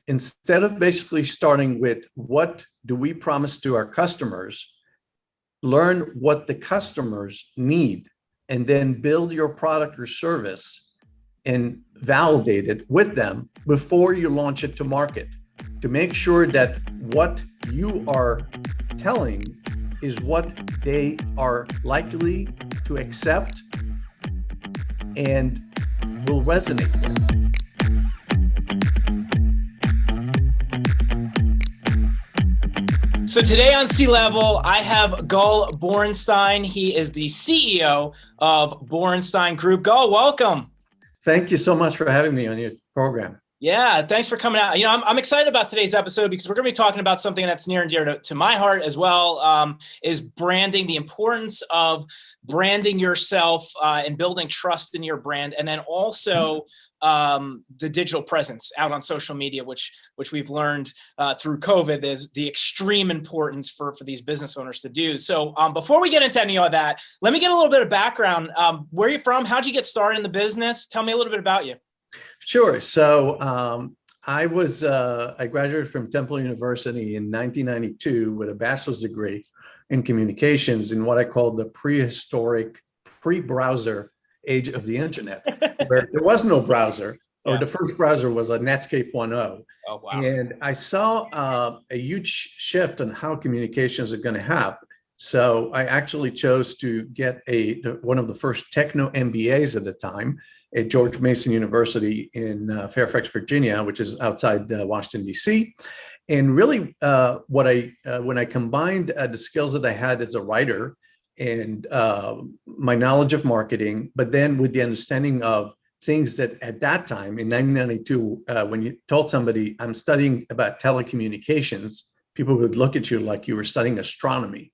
instead of basically starting with what do we promise to our customers, learn what the customers need, and then build your product or service and validate it with them before you launch it to market, to make sure that what you are telling is what they are likely to accept and will resonate with. So today on CLevel, I have Gal Borenstein. He is the CEO of Borenstein Group. Gal, welcome. Thank you so much for having me on your program. Yeah, thanks for coming out. You know, I'm excited about today's episode because we're going to be talking about something that's near and dear to my heart as well, is branding, the importance of branding yourself and building trust in your brand, and then also the digital presence out on social media, which we've learned through COVID is the extreme importance for these business owners to do. So before we get into any of that, let me get a little bit of background. Where are you from? How'd you get started in the business? Tell me a little bit about you. Sure. So I graduated from Temple University in 1992 with a bachelor's degree in communications in what I call the prehistoric, pre-browser age of the internet, where there was no browser, or the first browser was a Netscape 1.0. Oh, wow. And I saw a huge shift on how communications are going to have. So I actually chose to get one of the first techno MBAs at the time at George Mason University in Fairfax, Virginia, which is outside Washington, D.C. And really, when I combined the skills that I had as a writer and my knowledge of marketing, but then with the understanding of things that at that time in 1992, when you told somebody I'm studying about telecommunications, people would look at you like you were studying astronomy,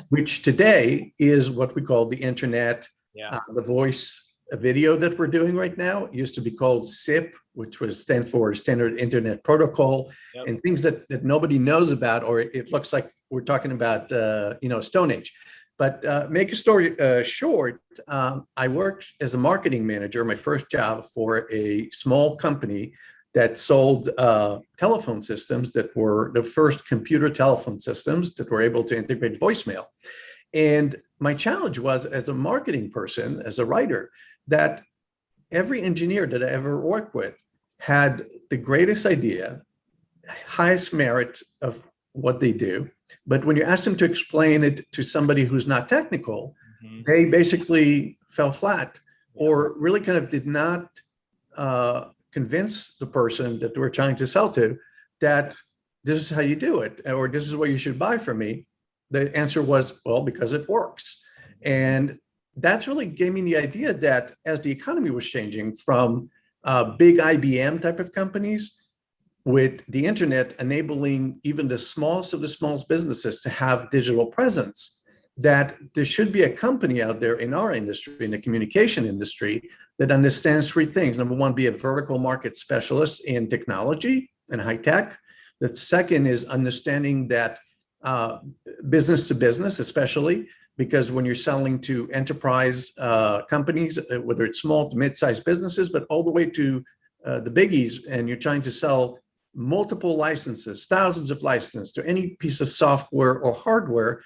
which today is what we call the internet, the voice video that we're doing right now. It used to be called SIP, which was stand for Standard Internet Protocol, and things that nobody knows about, or it looks like we're talking about, Stone Age. But make a story short, I worked as a marketing manager, my first job, for a small company that sold telephone systems that were the first computer telephone systems that were able to integrate voicemail. And my challenge was, as a marketing person, as a writer, that every engineer that I ever worked with had the greatest idea, highest merit of what they do. But when you ask them to explain it to somebody who's not technical, they basically fell flat, or really kind of did not convince the person that we're trying to sell to that this is how you do it, or this is what you should buy from me. The answer was, well, because it works. And that's really gave me the idea that as the economy was changing from big IBM type of companies, with the internet enabling even the smallest of the smallest businesses to have digital presence, that there should be a company out there in our industry, in the communication industry, that understands three things. Number one, be a vertical market specialist in technology and high tech. The second is understanding that business to business, especially because when you're selling to enterprise companies, whether it's small to mid-sized businesses, but all the way to the biggies, and you're trying to sell multiple licenses, thousands of licenses to any piece of software or hardware,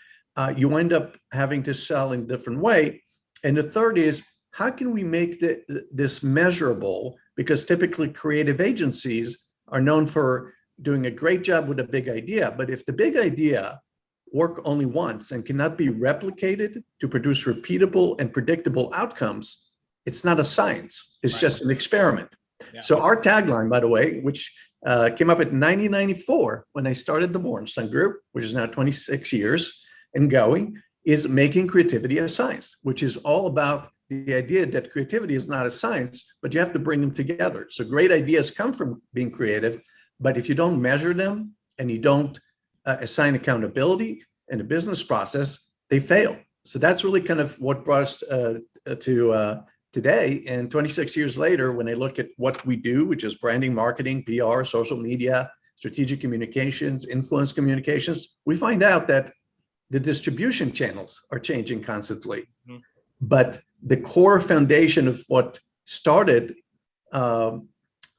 you end up having to sell in a different way. And the third is, how can we make this measurable? Because typically creative agencies are known for doing a great job with a big idea. But if the big idea work only once and cannot be replicated to produce repeatable and predictable outcomes, it's not a science, it's just an experiment. So our tagline, by the way, which came up in 1994 when I started the Borenstein Group, which is now 26 years and going, is making creativity a science, which is all about the idea that creativity is not a science, but you have to bring them together. So great ideas come from being creative, but if you don't measure them and you don't assign accountability in the business process, they fail. So that's really kind of what brought us to today. And 26 years later, when I look at what we do, which is branding, marketing, PR, social media, strategic communications, influence communications, we find out that the distribution channels are changing constantly. But the core foundation of what started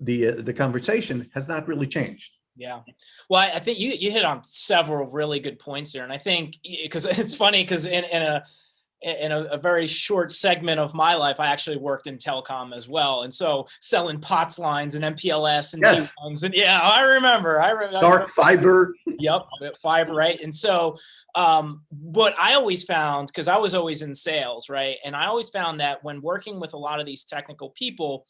the conversation has not really changed. Yeah. Well, I think you hit on several really good points here. And I think because it's funny because in a very short segment of my life, I actually worked in telecom as well. And so selling POTS lines and MPLS and Yes. G lines. And yeah, I remember. Dark fiber. Yep, fiber, right? And so, what I always found, because I was always in sales, right? And I always found that when working with a lot of these technical people,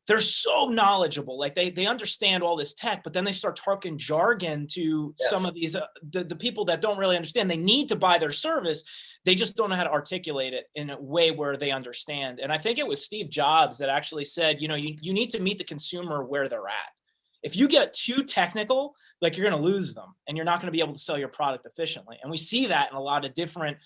they're so knowledgeable, like they understand all this tech, but then they start talking jargon to some Yes. of these the people that don't really understand. They need to buy their service, they just don't know how to articulate it in a way where they understand. And I think it was Steve Jobs that actually said, you know, you need to meet the consumer where they're at. If you get too technical, like, you're going to lose them and you're not going to be able to sell your product efficiently. And we see that in a lot of different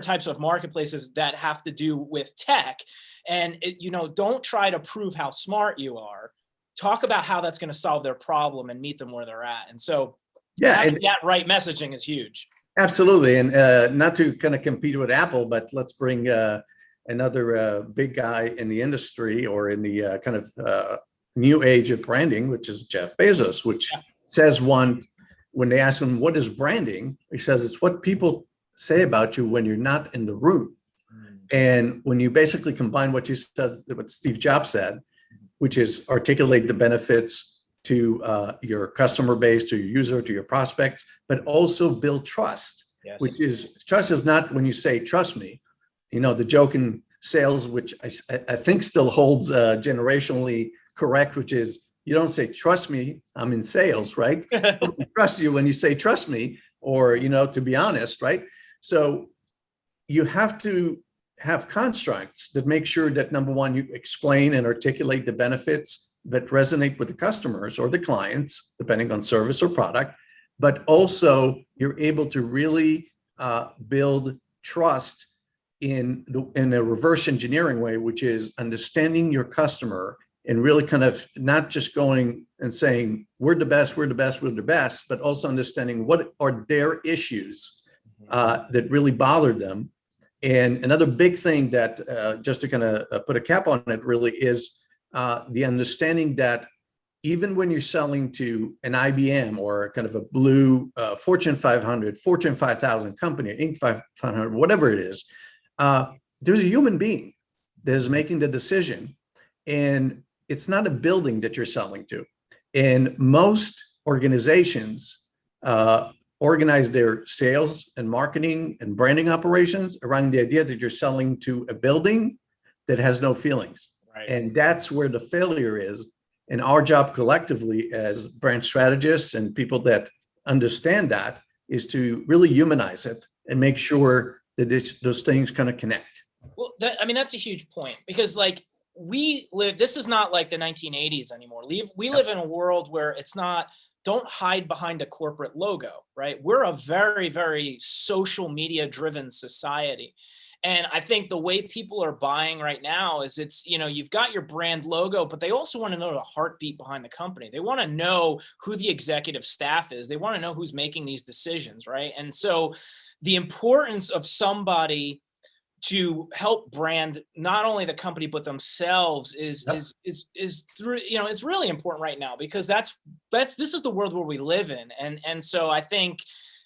types of marketplaces that have to do with tech. And you know, don't try to prove how smart you are. Talk about how that's going to solve their problem and meet them where they're at. And so Yeah, having that right messaging is huge. absolutely. And not to kind of compete with Apple, but let's bring another big guy in the industry or in the kind of new age of branding, which is Jeff Bezos, which says when they ask him, what is branding? He says, it's what people say about you when you're not in the room. And when you basically combine what you said, what Steve Jobs said, which is articulate the benefits to your customer base, to your user, to your prospects, but also build trust. Yes. Which is, trust is not when you say, trust me, you know, the joke in sales, which I think still holds generationally correct, which is, you don't say, trust me, I'm in sales, right? Trust you when you say, trust me, or, you know, to be honest, right? So you have to have constructs that make sure that, number one, you explain and articulate the benefits that resonate with the customers or the clients, depending on service or product, but also you're able to really build trust in a reverse engineering way, which is understanding your customer and really kind of not just going and saying, we're the best, we're the best, we're the best, but also understanding what are their issues that really bother them. And another big thing that, just to kind of put a cap on it, really is the understanding that even when you're selling to an IBM or kind of a blue Fortune 500, Fortune 5000 company, Inc. 500, whatever it is, there's a human being that is making the decision. And it's not a building that you're selling to. And most organizations organize their sales and marketing and branding operations around the idea that you're selling to a building that has no feelings. Right. And that's where the failure is. And our job collectively as brand strategists and people that understand that is to really humanize it and make sure that those things kind of connect. Well, I mean, that's a huge point, because like, this is not like the 1980s anymore. We live in a world where it's not, don't hide behind a corporate logo, right? We're a very, very social media driven society. And I think the way people are buying right now is it's, you know, you've got your brand logo, but they also want to know the heartbeat behind the company. They want to know who the executive staff is. They want to know who's making these decisions, right? And so the importance of somebody to help brand not only the company but themselves is through, you know, it's really important right now, because this is the world where we live in. And so I think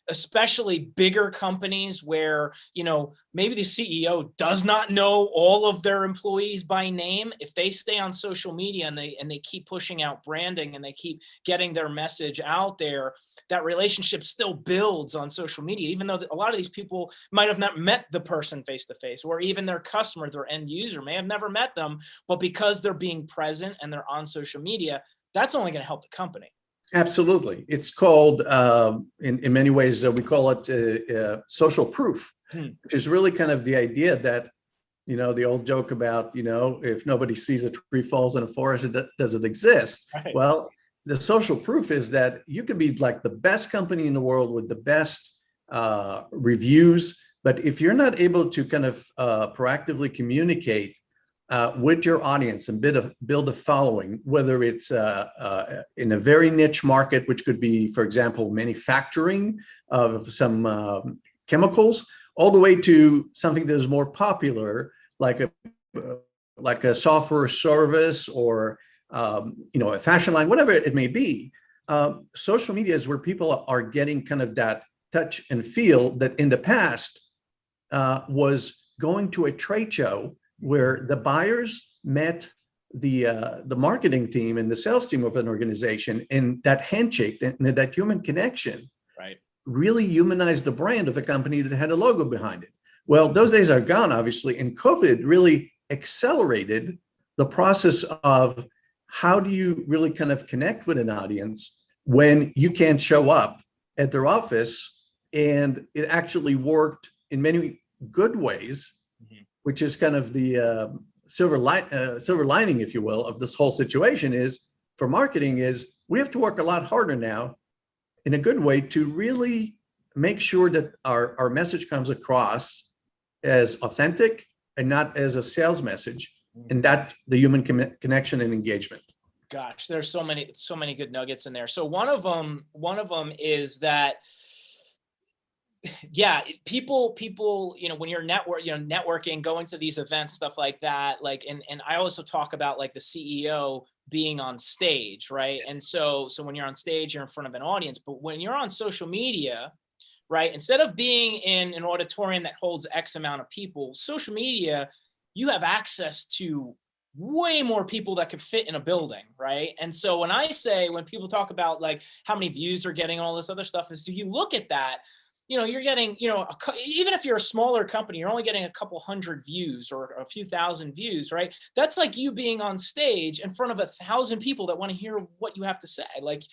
especially bigger companies where, you know, maybe the CEO does not know all of their employees by name, if they stay on social media and they keep pushing out branding and they keep getting their message out there, that relationship still builds on social media, even though a lot of these people might have not met the person face to face, or even their customer, their end user may have never met them, but because they're being present and they're on social media, that's only going to help the company. Absolutely. It's called, in many ways, we call it social proof, which is really kind of the idea that, you know, the old joke about, you know, if nobody sees a tree falls in a forest, does it exist? Right. Well, the social proof is that you could be like the best company in the world with the best reviews, but if you're not able to kind of proactively communicate with your audience and build a following, whether it's in a very niche market, which could be, for example, manufacturing of some chemicals, all the way to something that is more popular, like a software service or a fashion line, whatever it may be. Social media is where people are getting kind of that touch and feel that in the past was going to a trade show where the buyers met the marketing team and the sales team of an organization, and that handshake and that human connection right, really humanized the brand of a company that had a logo behind it. Well, those days are gone, obviously, and COVID really accelerated the process of how do you really kind of connect with an audience when you can't show up at their office. And it actually worked in many good ways, which is kind of the silver lining, if you will, of this whole situation is for marketing is we have to work a lot harder now in a good way to really make sure that our message comes across as authentic and not as a sales message, and that the human connection and engagement. Gosh, there's so many good nuggets in there. So one of them is that, yeah, people, when you're networking, going to these events, stuff like that, like, and I also talk about like the CEO being on stage, right? And so when you're on stage, you're in front of an audience, but when you're on social media, right, instead of being in an auditorium that holds X amount of people, social media, you have access to way more people that could fit in a building, right? And so when people talk about like how many views they're getting, all this other stuff, is, do you look at that, you're getting, even if you're a smaller company, you're only getting a couple hundred views or a few thousand views, right? That's like you being on stage in front of 1,000 people that want to hear what you have to say. Like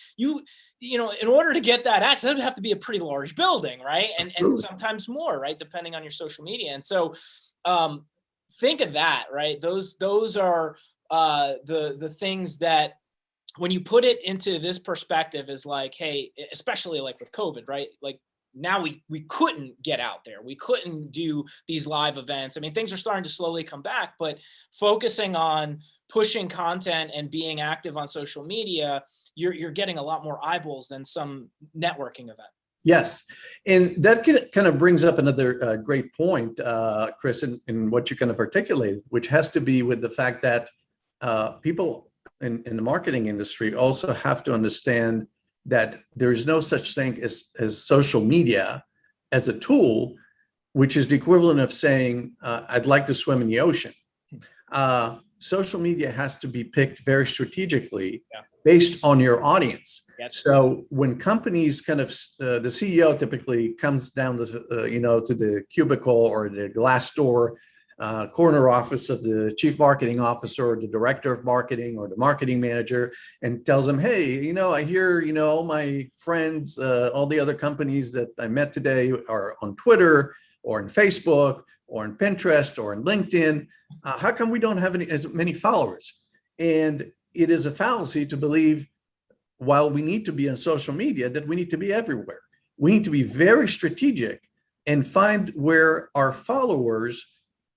in order to get that access, it would have to be a pretty large building, right? And sometimes more, right? Depending on your social media. And so think of that, right? Those are the things that, when you put it into this perspective, is like, hey, especially like with COVID, right? Like, now we couldn't get out there. We couldn't do these live events. I mean, things are starting to slowly come back, but focusing on pushing content and being active on social media, you're getting a lot more eyeballs than some networking event. Yes. And that kind of brings up another great point, Chris, in what you kind of articulated, which has to be with the fact that people in the marketing industry also have to understand that there is no such thing as social media as a tool, which is the equivalent of saying, I'd like to swim in the ocean. Social media has to be picked very strategically based on your audience. So when companies kind of, the CEO typically comes down to, to the cubicle or the glass door corner office of the chief marketing officer or the director of marketing or the marketing manager, and tells them, hey, I hear, all my friends, all the other companies that I met today are on Twitter or on Facebook or on Pinterest or on LinkedIn. How come we don't have as many followers? And it is a fallacy to believe, while we need to be on social media, that we need to be everywhere. We need to be very strategic and find where our followers,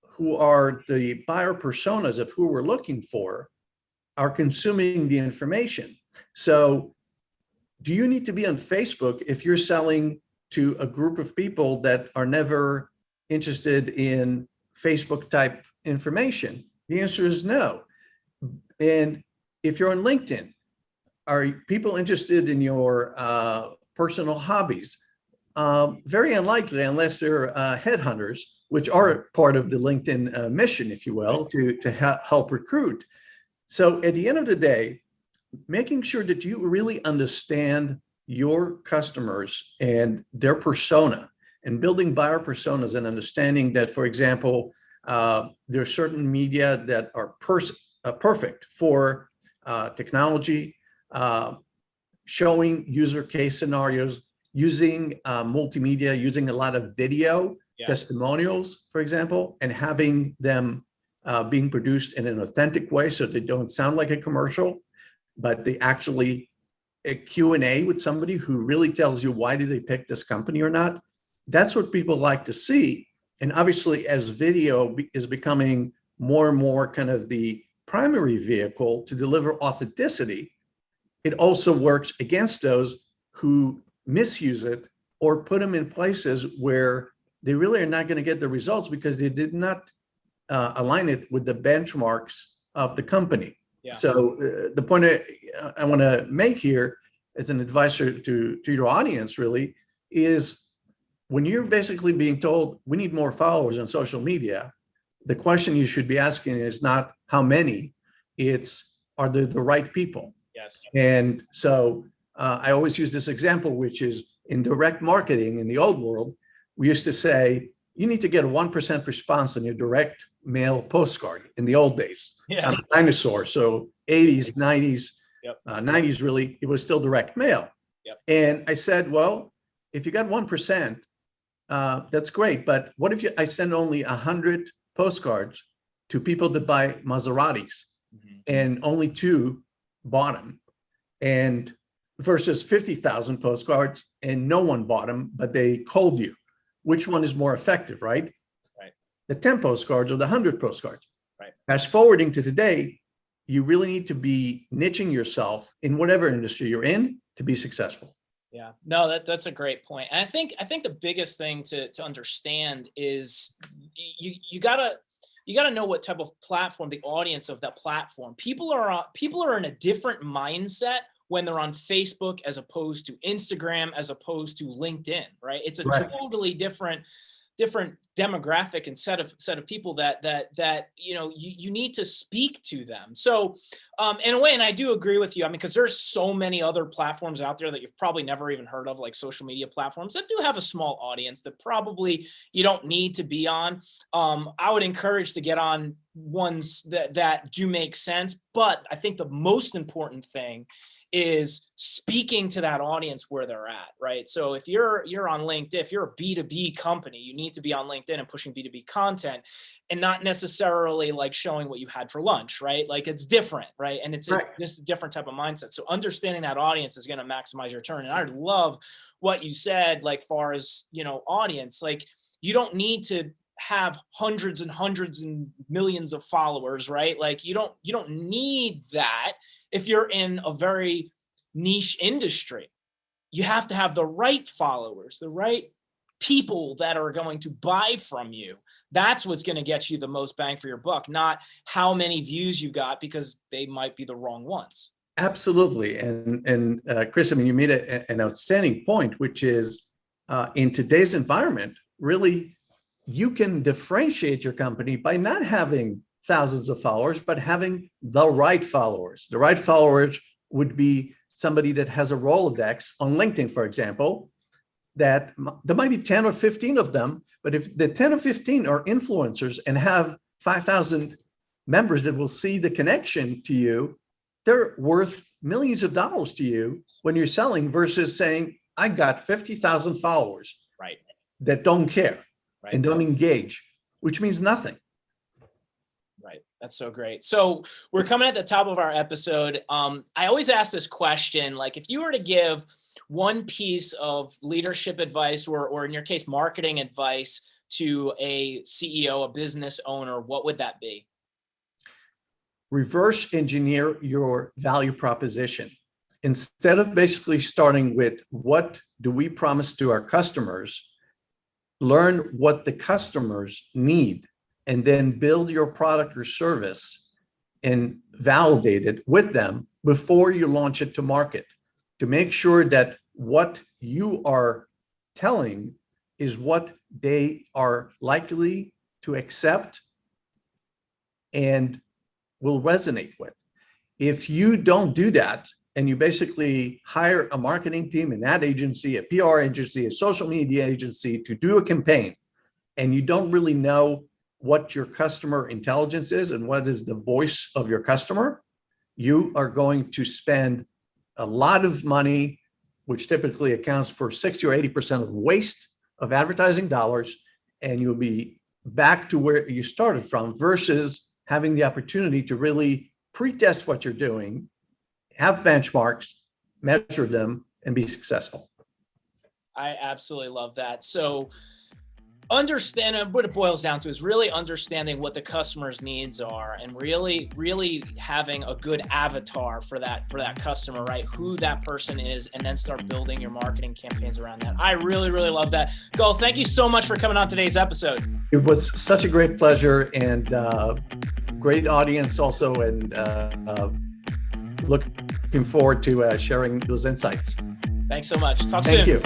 who are the buyer personas of who we're looking for, are consuming the information. So do you need to be on Facebook if you're selling to a group of people that are never interested in Facebook type information? The answer is no. And if you're on LinkedIn, are people interested in your personal hobbies? Very unlikely, unless they're headhunters, which are part of the LinkedIn mission, if you will, to help recruit. So at the end of the day, making sure that you really understand your customers and their persona, and building buyer personas, and understanding that, for example, there are certain media that are perfect for technology, showing user case scenarios, using multimedia, using a lot of video testimonials, for example, and having them being produced in an authentic way so they don't sound like a commercial, but they actually a Q&A with somebody who really tells you why did they pick this company or not. That's what people like to see. And obviously, as video is becoming more and more kind of the primary vehicle to deliver authenticity, it also works against those who misuse it or put them in places where they really are not going to get the results because they did not align it with the benchmarks of the company. Yeah. So the point I want to make here as an advisor to your audience really is when you're basically being told we need more followers on social media, the question you should be asking is not how many, it's are they the right people? Yes. And so I always use this example, which is in direct marketing in the old world, we used to say, you need to get a 1% response on your direct mail postcard in the old days. Yeah. I'm a dinosaur. So 80s, 90s, Yep. 90s, really, it was still direct mail. Yep. And I said, well, if you got 1%, that's great. But what if I send only 100 postcards to people that buy Maseratis and only 2 bought them, and versus 50,000 postcards and no one bought them, but they called you? Which one is more effective, right? Right. The 10 postcards or the 100 postcards. Right. Fast forwarding to today, you really need to be niching yourself in whatever industry you're in to be successful. Yeah, no, that's a great point. And I think the biggest thing to understand is you gotta know what type of platform, the audience of that platform. People are in a different mindset when they're on Facebook as opposed to Instagram, as opposed to LinkedIn, right? It's a totally different demographic and set of people that you need to speak to them. So in a way, and I do agree with you, I mean, because there's so many other platforms out there that you've probably never even heard of, like social media platforms that do have a small audience that probably you don't need to be on. I would encourage to get on ones that do make sense, but I think the most important thing is speaking to that audience where they're at, right? So if you're on LinkedIn, if you're a B2B company, you need to be on LinkedIn and pushing B2B content and not necessarily like showing what you had for lunch, right? Like it's different, right? And it's just a different type of mindset. So understanding that audience is going to maximize your return. And I love what you said, like far as, audience, like you don't need to have hundreds and hundreds and millions of followers, right? Like you don't need that. If you're in a very niche industry, you have to have the right followers, the right people that are going to buy from you. That's what's going to get you the most bang for your buck, not how many views you got, because they might be the wrong ones. Absolutely. And Chris, I mean, you made an outstanding point, which is in today's environment, really, you can differentiate your company by not having thousands of followers, but having the right followers. The right followers would be somebody that has a Rolodex on LinkedIn, for example, that there might be 10 or 15 of them, but if the 10 or 15 are influencers and have 5,000 members that will see the connection to you, they're worth millions of dollars to you when you're selling versus saying, I got 50,000 followers that don't care and don't engage, which means nothing. Right. That's so great. So we're coming at the top of our episode. I always ask this question, like if you were to give one piece of leadership advice or in your case, marketing advice to a CEO, a business owner, what would that be? Reverse engineer your value proposition. Instead of basically starting with what do we promise to our customers, learn what the customers need, and then build your product or service and validate it with them before you launch it to market, to make sure that what you are telling is what they are likely to accept and will resonate with. If you don't do that, and you basically hire a marketing team, an ad agency, a PR agency, a social media agency to do a campaign, and you don't really know what your customer intelligence is and what is the voice of your customer, you are going to spend a lot of money, which typically accounts for 60 or 80% of waste of advertising dollars, and you'll be back to where you started from versus having the opportunity to really pre-test what you're doing, have benchmarks, measure them, and be successful. I absolutely love that. So understand what it boils down to is really understanding what the customer's needs are and really having a good avatar for that customer, right? Who that person is, and then start building your marketing campaigns around that. I really love that. Go, thank you so much for coming on today's episode. It was such a great pleasure, and great audience also, and looking forward to sharing those insights. Thanks so much. Talk soon. Thank you.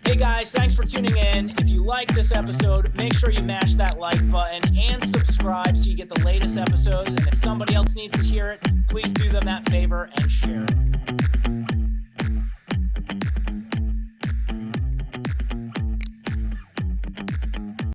Hey guys, thanks for tuning in. If you like this episode, make sure you mash that like button and subscribe so you get the latest episodes. And if somebody else needs to hear it, please do them that favor and share it.